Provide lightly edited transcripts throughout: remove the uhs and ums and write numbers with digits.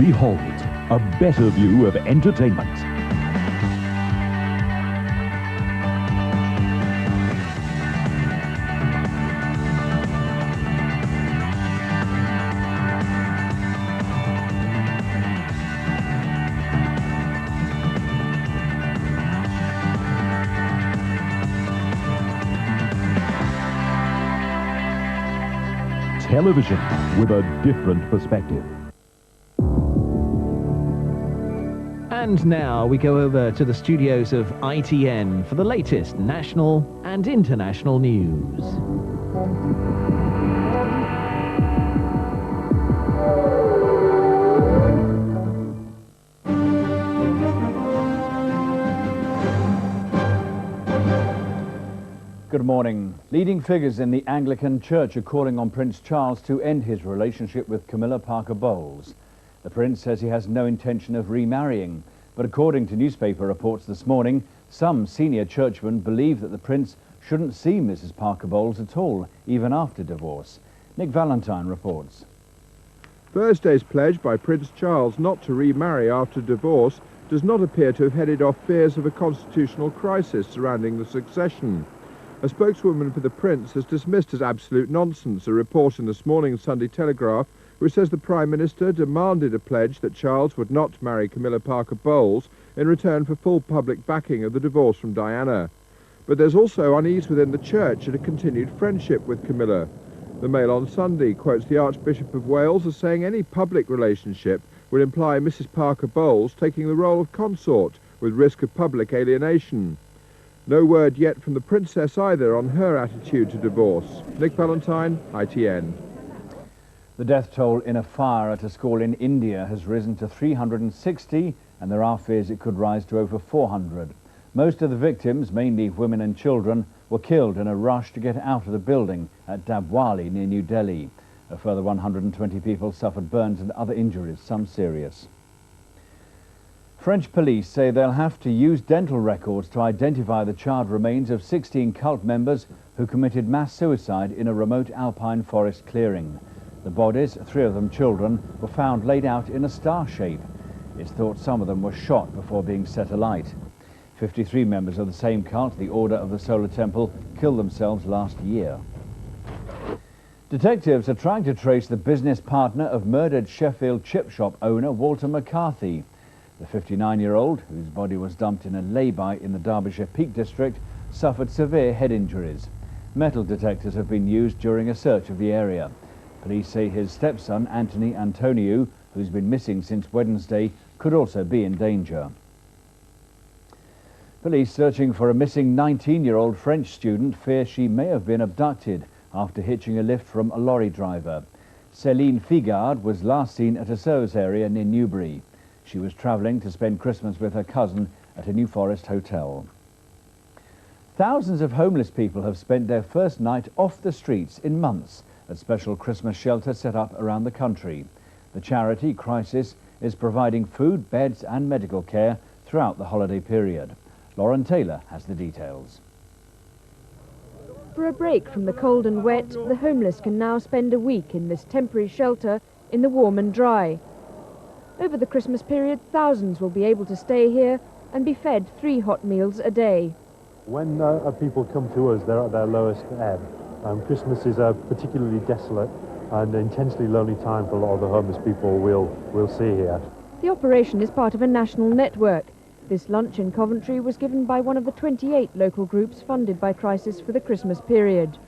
Behold, a better view of entertainment. Television with a different perspective. And now we go over to the studios of ITN for the latest national and international news. Good morning. Leading figures in the Anglican Church are calling on Prince Charles to end his relationship with Camilla Parker-Bowles. The Prince says he has no intention of remarrying, but according to newspaper reports this morning, some senior churchmen believe that the Prince shouldn't see Mrs. Parker-Bowles at all, even after divorce. Nick Valentine reports. Thursday's pledge by Prince Charles not to remarry after divorce does not appear to have headed off fears of a constitutional crisis surrounding the succession. A spokeswoman for the Prince has dismissed as absolute nonsense a report in this morning's Sunday Telegraph which says the Prime Minister demanded a pledge that Charles would not marry Camilla Parker-Bowles in return for full public backing of the divorce from Diana. But there's also unease within the Church at a continued friendship with Camilla. The Mail on Sunday quotes the Archbishop of Wales as saying any public relationship would imply Mrs. Parker-Bowles taking the role of consort with risk of public alienation. No word yet from the Princess either on her attitude to divorce. Nick Valentine, ITN. The death toll in a fire at a school in India has risen to 360, and there are fears it could rise to over 400. Most of the victims, mainly women and children, were killed in a rush to get out of the building at Dabwali near New Delhi. A further 120 people suffered burns and other injuries, some serious. French police say they'll have to use dental records to identify the charred remains of 16 cult members who committed mass suicide in a remote alpine forest clearing. The bodies, 3 of them children, were found laid out in a star shape. It's thought some of them were shot before being set alight. 53 members of the same cult, the Order of the Solar Temple, killed themselves last year. Detectives are trying to trace the business partner of murdered Sheffield chip shop owner Walter McCarthy. The 59-year-old, whose body was dumped in a lay-by in the Derbyshire Peak District, suffered severe head injuries. Metal detectors have been used during a search of the area. Police say his stepson, Anthony Antoniou, who's been missing since Wednesday, could also be in danger. Police searching for a missing 19-year-old French student fear she may have been abducted after hitching a lift from a lorry driver. Céline Figard was last seen at a service area near Newbury. She was travelling to spend Christmas with her cousin at a New Forest hotel. Thousands of homeless people have spent their first night off the streets in months at special Christmas shelters set up around the country. The charity Crisis is providing food, beds and medical care throughout the holiday period. Lauren Taylor has the details. For a break from the cold and wet, the homeless can now spend a week in this temporary shelter in the warm and dry. Over the Christmas period, thousands will be able to stay here and be fed 3 hot meals a day. When people come to us, they're at their lowest ebb. Christmas is a particularly desolate and intensely lonely time for a lot of the homeless people we'll see here. The operation is part of a national network. This lunch in Coventry was given by one of the 28 local groups funded by Crisis for the Christmas period.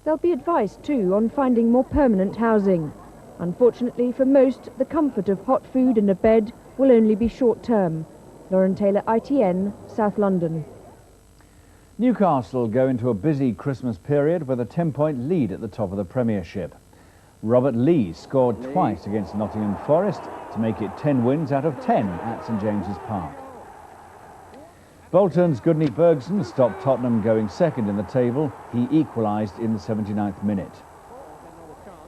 There'll be advice too on finding more permanent housing. Unfortunately for most, the comfort of hot food and a bed will only be short-term. Lauren Taylor, ITN, South London. Newcastle go into a busy Christmas period with a 10-point lead at the top of the Premiership. Robert Lee scored twice against Nottingham Forest to make it 10 wins out of 10 at St James's Park. Bolton's Gudni Bergson stopped Tottenham going second in the table. He equalised in the 79th minute.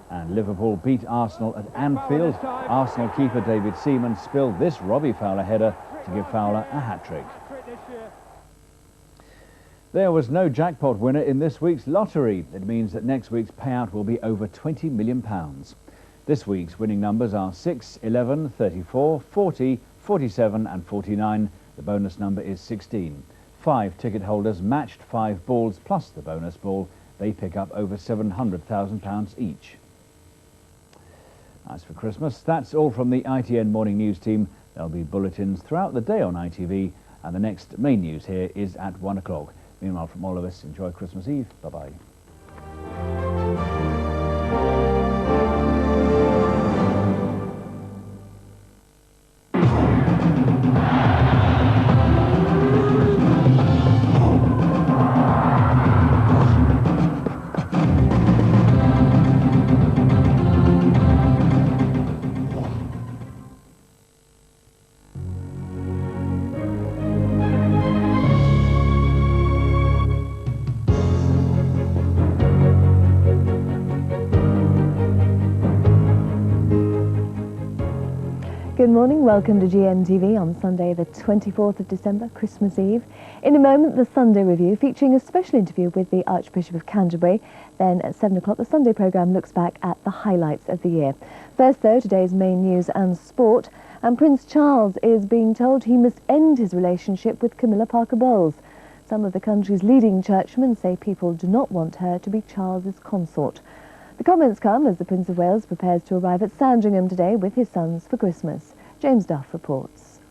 And Liverpool beat Arsenal at Anfield. Arsenal keeper David Seaman spilled this Robbie Fowler header to give Fowler a hat-trick. There was no jackpot winner in this week's lottery. It means that next week's payout will be over £20 million. This week's winning numbers are 6, 11, 34, 40, 47 and 49. The bonus number is 16. 5 ticket holders matched 5 balls plus the bonus ball. They pick up over £700,000 each. As for Christmas, that's all from the ITN Morning News team. There'll be bulletins throughout the day on ITV, and the next main news here is at 1 o'clock. Meanwhile, from all of us, enjoy Christmas Eve. Bye-bye. Good morning, welcome to GMTV on Sunday the 24th of December, Christmas Eve. In a moment, the Sunday Review featuring a special interview with the Archbishop of Canterbury. Then at 7 o'clock, the Sunday programme looks back at the highlights of the year. First though, today's main news and sport. And Prince Charles is being told he must end his relationship with Camilla Parker-Bowles. Some of the country's leading churchmen say people do not want her to be Charles's consort. The comments come as the Prince of Wales prepares to arrive at Sandringham today with his sons for Christmas. James Duff reports.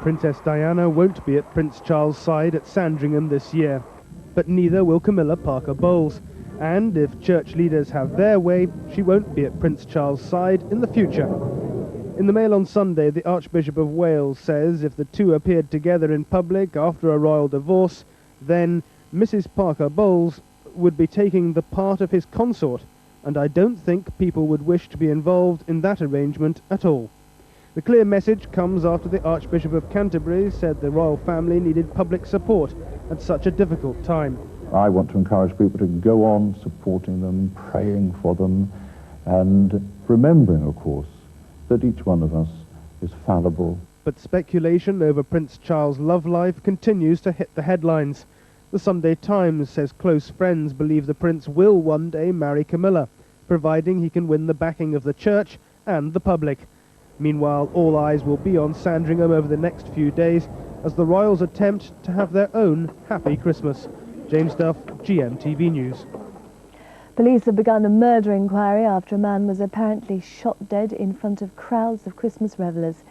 Princess Diana won't be at Prince Charles' side at Sandringham this year, but neither will Camilla Parker-Bowles. And if church leaders have their way, she won't be at Prince Charles' side in the future. In the Mail on Sunday, the Archbishop of Wales says if the two appeared together in public after a royal divorce, then Mrs. Parker-Bowles would be taking the part of his consort, and I don't think people would wish to be involved in that arrangement at all. The clear message comes after the Archbishop of Canterbury said the royal family needed public support at such a difficult time. I want to encourage people to go on supporting them, praying for them, and remembering, of course, that each one of us is fallible. But speculation over Prince Charles' love life continues to hit the headlines. The Sunday Times says close friends believe the prince will one day marry Camilla, providing he can win the backing of the church and the public. Meanwhile, all eyes will be on Sandringham over the next few days as the royals attempt to have their own happy Christmas. James Duff, GMTV News. Police have begun a murder inquiry after a man was apparently shot dead in front of crowds of Christmas revellers.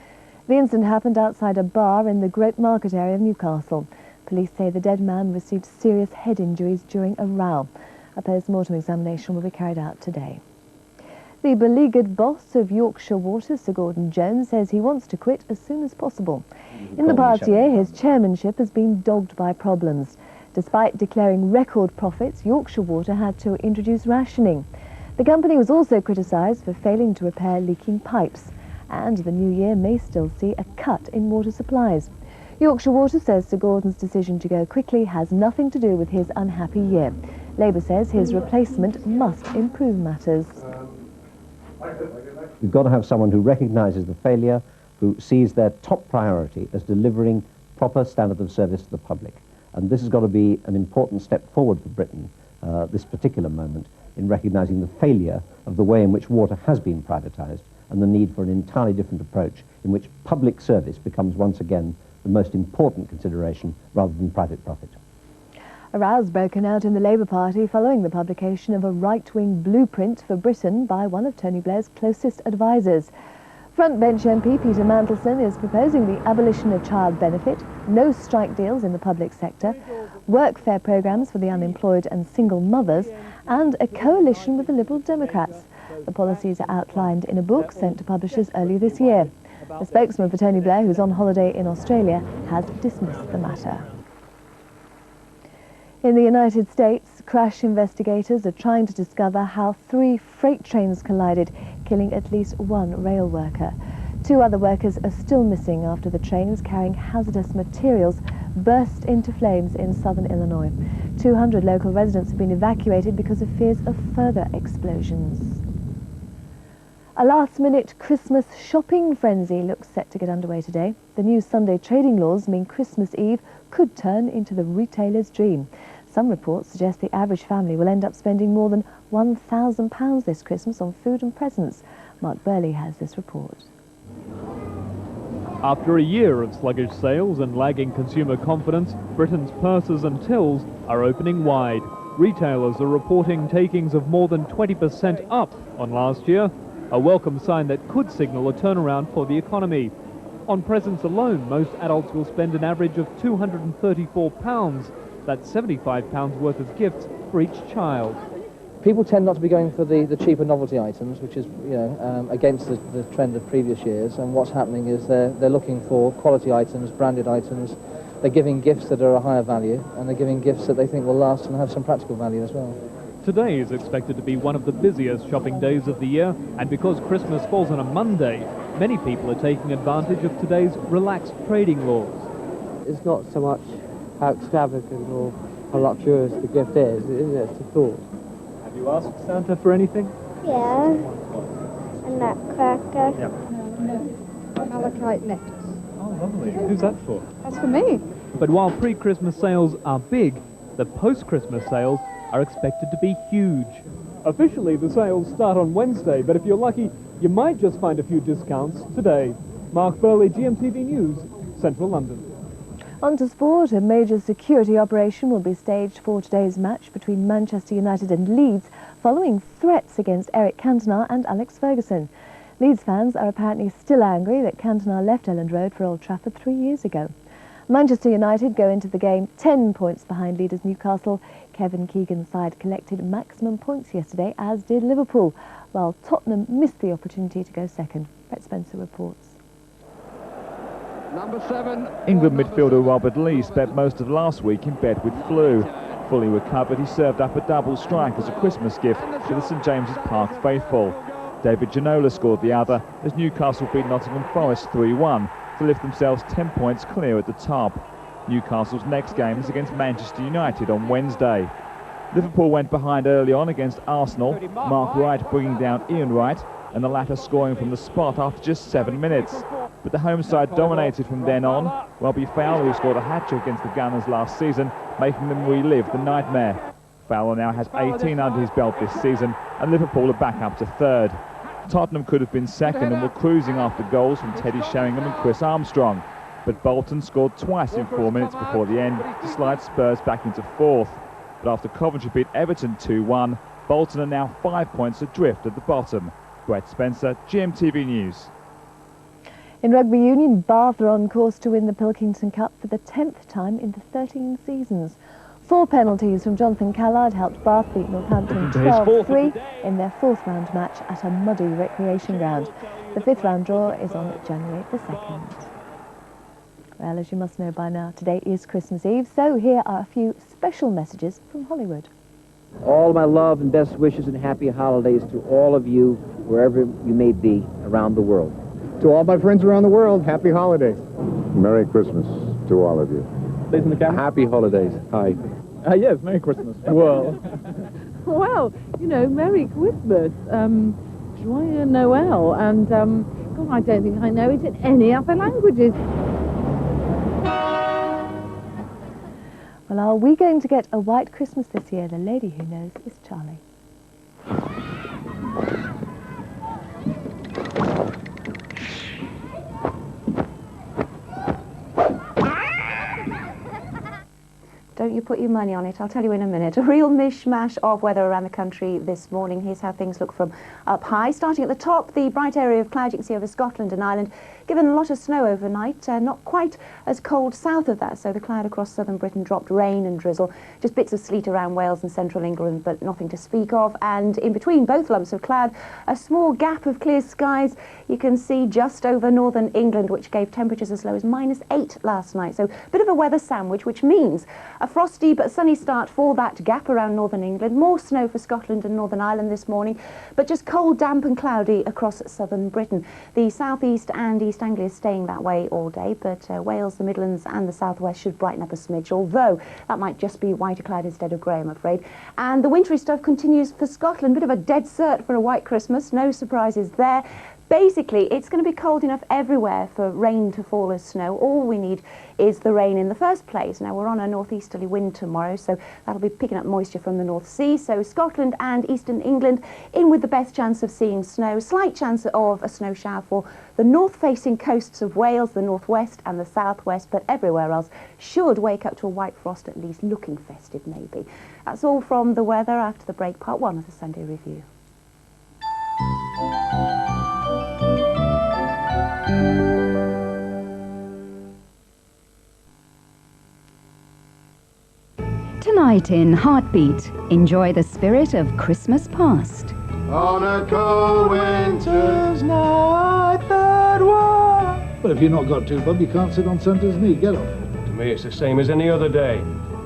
The incident happened outside a bar in the Great Market area of Newcastle. Police say the dead man received serious head injuries during a row. A post-mortem examination will be carried out today. The beleaguered boss of Yorkshire Water, Sir Gordon Jones, says he wants to quit as soon as possible. In the past year, his chairmanship has been dogged by problems. Despite declaring record profits, Yorkshire Water had to introduce rationing. The company was also criticised for failing to repair leaking pipes, and the new year may still see a cut in water supplies. Yorkshire Water says Sir Gordon's decision to go quickly has nothing to do with his unhappy year. Labour says his replacement must improve matters. We've got to have someone who recognises the failure, who sees their top priority as delivering proper standard of service to the public. And this has got to be an important step forward for Britain, this particular moment, in recognising the failure of the way in which water has been privatised and the need for an entirely different approach in which public service becomes once again the most important consideration rather than private profit. A row's broken out in the Labour Party following the publication of a right-wing blueprint for Britain by one of Tony Blair's closest advisers. Frontbench MP Peter Mandelson is proposing the abolition of child benefit, no strike deals in the public sector, workfare programmes for the unemployed and single mothers, and a coalition with the Liberal Democrats. The policies are outlined in a book sent to publishers earlier this year. A spokesman for Tony Blair, who's on holiday in Australia, has dismissed the matter. In the United States, crash investigators are trying to discover how 3 freight trains collided, killing at least 1 rail worker. 2 other workers are still missing after the trains carrying hazardous materials burst into flames in southern Illinois. 200 local residents have been evacuated because of fears of further explosions. A last-minute Christmas shopping frenzy looks set to get underway today. The new Sunday trading laws mean Christmas Eve could turn into the retailer's dream. Some reports suggest the average family will end up spending more than £1,000 this Christmas on food and presents. Mark Burley has this report. After a year of sluggish sales and lagging consumer confidence, Britain's purses and tills are opening wide. Retailers are reporting takings of more than 20% up on last year, a welcome sign that could signal a turnaround for the economy. On presents alone, most adults will spend an average of £234. That's £75 worth of gifts for each child. People tend not to be going for the cheaper novelty items, which is, against the trend of previous years. And what's happening is they're looking for quality items, branded items. They're giving gifts that are a higher value, and they're giving gifts that they think will last and have some practical value as well. Today is expected to be one of the busiest shopping days of the year, and because Christmas falls on a Monday, many people are taking advantage of today's relaxed trading laws. It's not so much how extravagant or how luxurious the gift is, it's the thought. Have you asked Santa for anything? Yeah, a nutcracker. Yep. Malachite necklace. Oh, lovely. Who's that for? That's for me. But while pre-Christmas sales are big, the post-Christmas sales are expected to be huge. Officially, the sales start on Wednesday, but if you're lucky, you might just find a few discounts today. Mark Burley, GMTV News, Central London. On to sport. A major security operation will be staged for today's match between Manchester United and Leeds, following threats against Eric Cantona and Alex Ferguson. Leeds fans are apparently still angry that Cantona left Elland Road for Old Trafford 3 years ago. Manchester United go into the game 10 points behind leaders Newcastle. Kevin Keegan's side collected maximum points yesterday, as did Liverpool, while Tottenham missed the opportunity to go second. Brett Spencer reports. Number 7. England midfielder Robert Lee spent most of last week in bed with flu. Fully recovered, he served up a double strike as a Christmas gift to the St James's Park faithful. David Ginola scored the other as Newcastle beat Nottingham Forest 3-1 to lift themselves 10 points clear at the top. Newcastle's next game is against Manchester United on Wednesday. Liverpool went behind early on against Arsenal, Mark Wright bringing down Ian Wright, and the latter scoring from the spot after just 7 minutes. But the home side dominated from then on. Robbie Fowler, who scored a hat-trick against the Gunners last season, making them relive the nightmare. Fowler now has 18 under his belt this season, and Liverpool are back up to third. Tottenham could have been second and were cruising after goals from Teddy Sheringham and Chris Armstrong. But Bolton scored twice in 4 minutes before the end to slide Spurs back into fourth. But after Coventry beat Everton 2-1, Bolton are now 5 points adrift at the bottom. Brett Spencer, GMTV News. In rugby union, Bath are on course to win the Pilkington Cup for the 10th time in the 13 seasons. 4 penalties from Jonathan Callard helped Bath beat Northampton 12-3 in their 4th round match at a muddy recreation ground. The 5th round draw is on January the 2nd. Well, as you must know by now, today is Christmas Eve, so here are a few special messages from Hollywood. All my love and best wishes and happy holidays to all of you, wherever you may be around the world. To all my friends around the world, happy holidays. Merry Christmas to all of you. Please in the camera. Happy holidays. Hi. Yes, Merry Christmas. Well, well, you know, Merry Christmas, Joyeux Noel, and God, I don't think I know it in any other languages. Well, are we going to get a white Christmas this year? The lady who knows is Charlie. Don't you put your money on it, I'll tell you in a minute. A real mishmash of weather around the country this morning. Here's how things look from up high. Starting at the top, the bright area of cloud you can see over Scotland and Ireland. Given a lot of snow overnight, not quite as cold south of that, so the cloud across southern Britain dropped rain and drizzle. Just bits of sleet around Wales and central England, but nothing to speak of. And in between both lumps of cloud, a small gap of clear skies you can see just over northern England, which gave temperatures as low as -8 last night. So a bit of a weather sandwich, which means a frosty but sunny start for that gap around northern England. More snow for Scotland and Northern Ireland this morning, but just cold, damp and cloudy across southern Britain. The southeast and East Anglia is staying that way all day, but Wales, the Midlands and the southwest should brighten up a smidge, although that might just be whiter cloud instead of grey, I'm afraid. And the wintry stuff continues for Scotland. Bit of a dead cert for a white Christmas, no surprises there. Basically, it's going to be cold enough everywhere for rain to fall as snow. All we need is the rain in the first place. Now, we're on a northeasterly wind tomorrow, so that'll be picking up moisture from the North Sea. So Scotland and eastern England in with the best chance of seeing snow. Slight chance of a snow shower for the north-facing coasts of Wales, the northwest and the southwest, but everywhere else should wake up to a white frost, at least looking festive maybe. That's all from the weather after the break, part one of the Sunday Review. Tonight in Heartbeat, enjoy the spirit of Christmas past. On a cold winter's night that was. Well, if you've not got to, Bob, you can't sit on Santa's knee. Get off. To me, it's the same as any other day,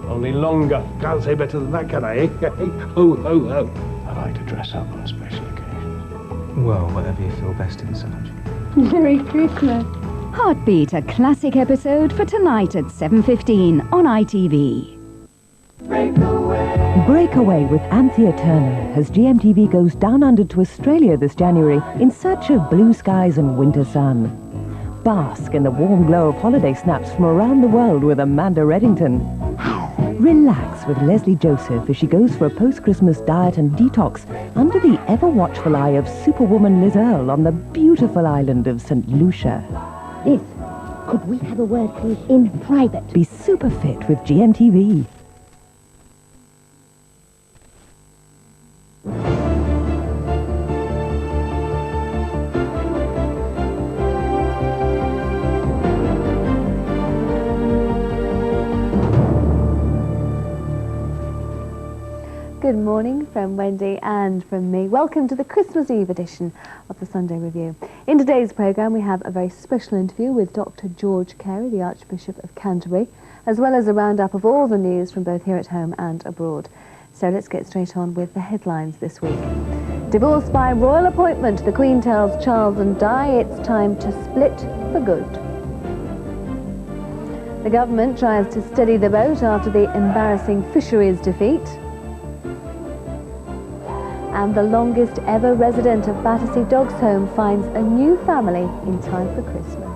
only longer. Can't say better than that, can I? Ho, ho, ho. I like to dress up on special occasions. Well, whatever you feel best in, Sarge. Merry Christmas. Heartbeat, a classic episode for tonight at 7:15 on ITV. Breakaway with Anthea Turner as GMTV goes down under to Australia this January in search of blue skies and winter sun. Bask in the warm glow of holiday snaps from around the world with Amanda Reddington. Relax with Leslie Joseph as she goes for a post-Christmas diet and detox under the ever-watchful eye of Superwoman Liz Earle on the beautiful island of St. Lucia. Liz, could we have a word, please, in private? Be super fit with GMTV. Good morning from Wendy and from me. Welcome to the Christmas Eve edition of the Sunday Review. In today's programme we have a very special interview with Dr. George Carey, the Archbishop of Canterbury, as well as a roundup of all the news from both here at home and abroad. So let's get straight on with the headlines this week. Divorce by royal appointment. The Queen tells Charles and Di it's time to split for good. The government tries to steady the boat after the embarrassing fisheries defeat. And the longest ever resident of Battersea Dogs Home finds a new family in time for Christmas.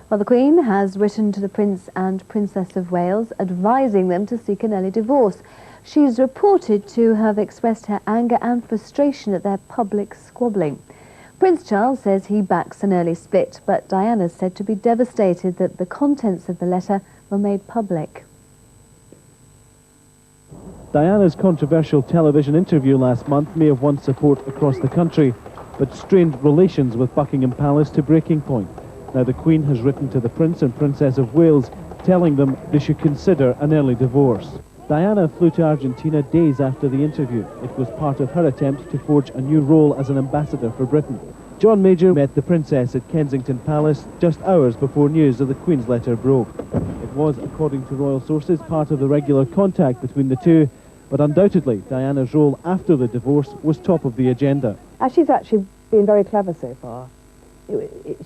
Well, the Queen has written to the Prince and Princess of Wales advising them to seek an early divorce. She's reported to have expressed her anger and frustration at their public squabbling. Prince Charles says he backs an early split, but Diana's said to be devastated that the contents of the letter were made public. Diana's controversial television interview last month may have won support across the country, but strained relations with Buckingham Palace to breaking point. Now the Queen has written to the Prince and Princess of Wales, telling them they should consider an early divorce. Diana flew to Argentina days after the interview. It was part of her attempt to forge a new role as an ambassador for Britain. John Major met the Princess at Kensington Palace just hours before news of the Queen's letter broke. It was, according to royal sources, part of the regular contact between the two, but undoubtedly Diana's role after the divorce was top of the agenda. She's actually been very clever so far.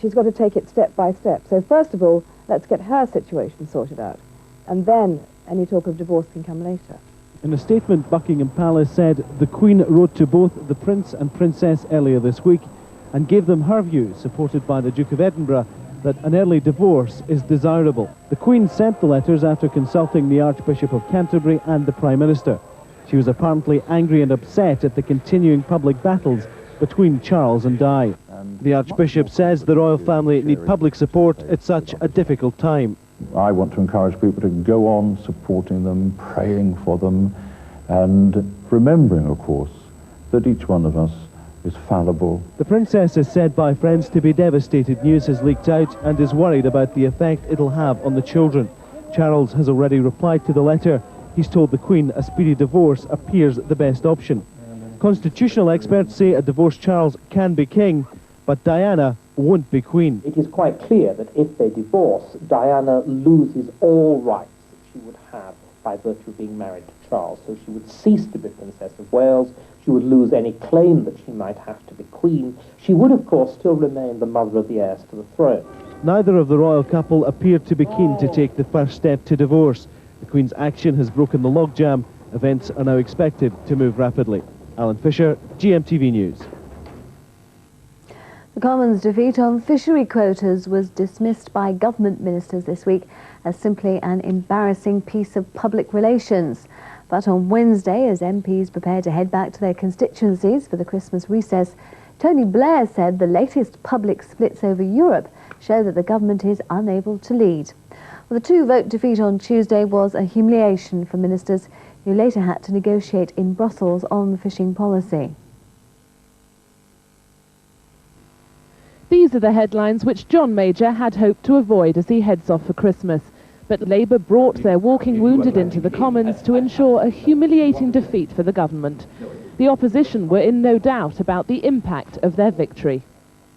She's got to take it step by step. So first of all, let's get her situation sorted out, and then any talk of divorce can come later. In a statement, Buckingham Palace said the Queen wrote to both the Prince and Princess earlier this week and gave them her view, supported by the Duke of Edinburgh, that an early divorce is desirable. The Queen sent the letters after consulting the Archbishop of Canterbury and the Prime Minister. She was apparently angry and upset at the continuing public battles between Charles and Di. The Archbishop says the royal family need public support at such a difficult time. I want to encourage people to go on supporting them, praying for them, and remembering, of course, that each one of us is fallible. The Princess is said by friends to be devastated news has leaked out and is worried about the effect it'll have on the children. Charles has already replied to the letter. He's told the Queen a speedy divorce appears the best option. Constitutional experts say a divorced Charles can be king, but Diana won't be Queen. It is quite clear that if they divorce, Diana loses all rights that she would have by virtue of being married to Charles. So she would cease to be Princess of Wales, she would lose any claim that she might have to be Queen. She would, of course, still remain the mother of the heirs to the throne. Neither of the royal couple appeared to be keen to take the first step to divorce. The Queen's action has broken the logjam. Events are now expected to move rapidly. Alan Fisher, GMTV News. The Commons' defeat on fishery quotas was dismissed by government ministers this week as simply an embarrassing piece of public relations. But on Wednesday, as MPs prepare to head back to their constituencies for the Christmas recess, Tony Blair said the latest public splits over Europe show that the government is unable to lead. Well, the two-vote defeat on Tuesday was a humiliation for ministers who later had to negotiate in Brussels on fishing policy. These are the headlines which John Major had hoped to avoid as he heads off for Christmas. But Labour brought their walking wounded into the Commons to ensure a humiliating defeat for the government. The opposition were in no doubt about the impact of their victory.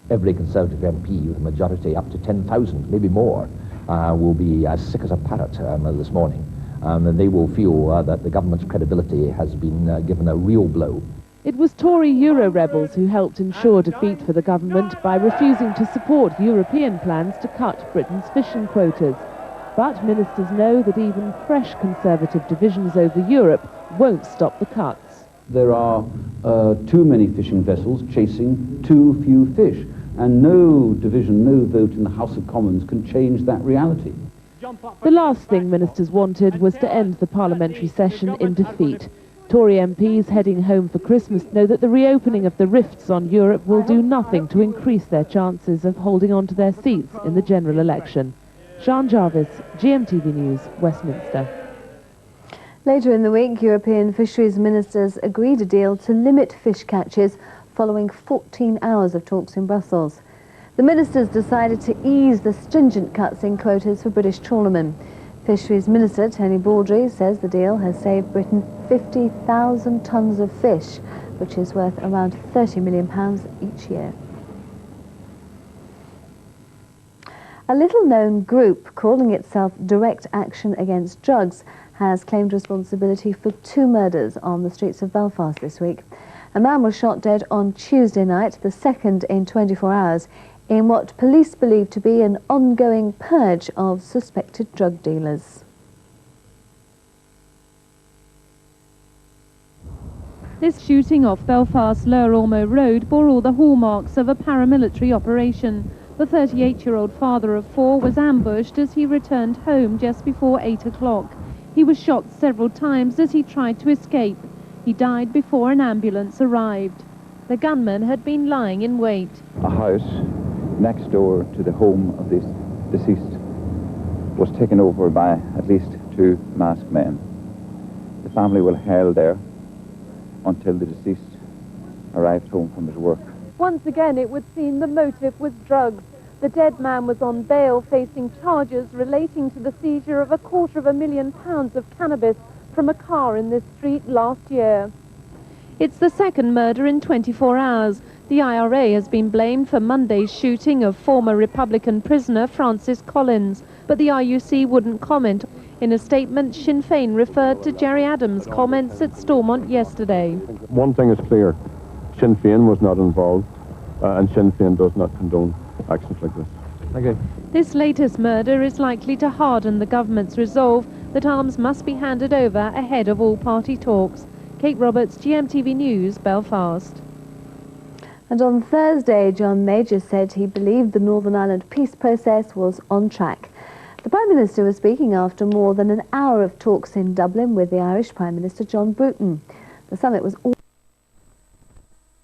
Every Conservative MP with a majority up to 10,000, maybe more, will be as sick as a parrot this morning. And they will feel that the government's credibility has been given a real blow. It was Tory Euro rebels who helped ensure defeat for the government by refusing to support European plans to cut Britain's fishing quotas. But ministers know that even fresh Conservative divisions over Europe won't stop the cuts. There are too many fishing vessels chasing too few fish, and no division, no vote in the House of Commons can change that reality. The last thing ministers wanted was to end the parliamentary session in defeat. Tory MPs heading home for Christmas know that the reopening of the rifts on Europe will do nothing to increase their chances of holding on to their seats in the general election. Sian Jarvis, GMTV News, Westminster. Later in the week, European fisheries ministers agreed a deal to limit fish catches following 14 hours of talks in Brussels. The ministers decided to ease the stringent cuts in quotas for British trawlermen. Fisheries Minister Tony Baldry says the deal has saved Britain 50,000 tonnes of fish, which is worth around £30 million each year. A little-known group calling itself Direct Action Against Drugs has claimed responsibility for 2 murders on the streets of Belfast this week. A man was shot dead on Tuesday night, the second in 24 hours, in what police believe to be an ongoing purge of suspected drug dealers. This shooting off Belfast's Lower Ormo Road bore all the hallmarks of a paramilitary operation. The 38-year-old father of 4 was ambushed as he returned home just before 8 o'clock. He was shot several times as he tried to escape. He died before an ambulance arrived. The gunman had been lying in wait. A house next door to the home of this deceased was taken over by at least 2 masked men. The family were held there until the deceased arrived home from his work. Once again, it would seem the motive was drugs. The dead man was on bail facing charges relating to the seizure of £250,000 of cannabis from a car in this street last year. It's the second murder in 24 hours. The IRA has been blamed for Monday's shooting of former Republican prisoner Francis Collins, but the RUC wouldn't comment. In a statement, Sinn Féin referred to Gerry Adams' comments at Stormont yesterday. One thing is clear, Sinn Féin was not involved, and Sinn Féin does not condone actions like this. Thank you. This latest murder is likely to harden the government's resolve that arms must be handed over ahead of all-party talks. Kate Roberts, GMTV News, Belfast. And on Thursday, John Major said he believed the Northern Ireland peace process was on track. The Prime Minister was speaking after more than an hour of talks in Dublin with the Irish Prime Minister John Bruton. The summit was